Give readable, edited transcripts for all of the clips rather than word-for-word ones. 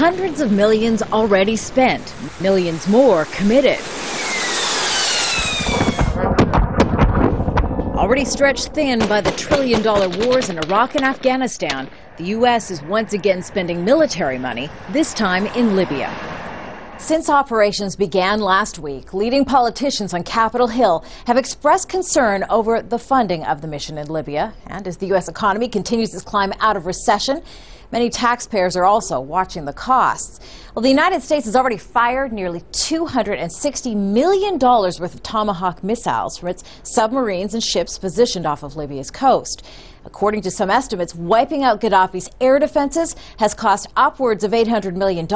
Hundreds of millions already spent, millions more committed. Already stretched thin by the trillion-dollar wars in Iraq and Afghanistan, the U.S. is once again spending military money, this time in Libya. Since operations began last week, leading politicians on Capitol Hill have expressed concern over the funding of the mission in Libya. And as the U.S. economy continues its climb out of recession, many taxpayers are also watching the costs. Well, the United States has already fired nearly $260 million worth of Tomahawk missiles from its submarines and ships positioned off of Libya's coast. According to some estimates, wiping out Gaddafi's air defenses has cost upwards of $800 million.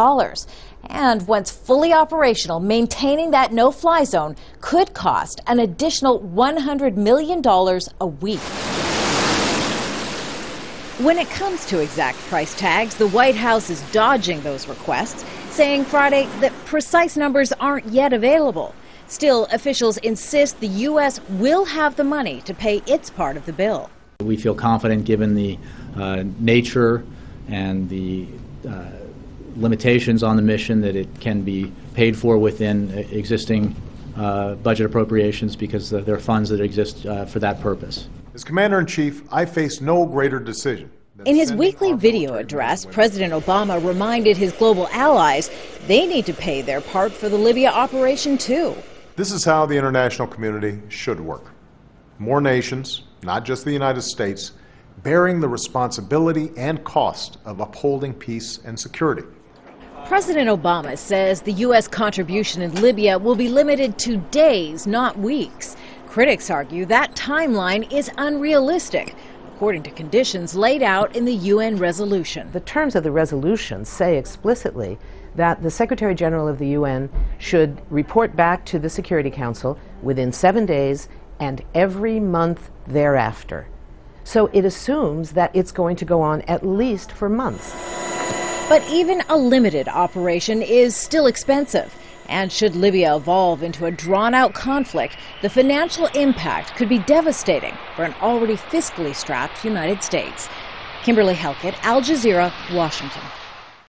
And once fully operational, maintaining that no-fly zone could cost an additional $100 million a week. When it comes to exact price tags, the White House is dodging those requests, saying Friday that precise numbers aren't yet available. Still, officials insist the U.S. will have the money to pay its part of the bill. We feel confident, given the nature and the limitations on the mission, that it can be paid for within existing budget appropriations, because there are funds that exist for that purpose. As Commander-in-Chief, I face no greater decision. In his weekly video address, President Obama reminded his global allies they need to pay their part for the Libya operation too. This is how the international community should work. More nations, not just the United States, bearing the responsibility and cost of upholding peace and security. President Obama says the U.S. contribution in Libya will be limited to days, not weeks. Critics argue that timeline is unrealistic, according to conditions laid out in the UN resolution. The terms of the resolution say explicitly that the Secretary General of the UN should report back to the Security Council within 7 days and every month thereafter. So it assumes that it's going to go on at least for months. But even a limited operation is still expensive. And should Libya evolve into a drawn-out conflict, the financial impact could be devastating for an already fiscally strapped United States. Kimberly Helkett, Al Jazeera, Washington.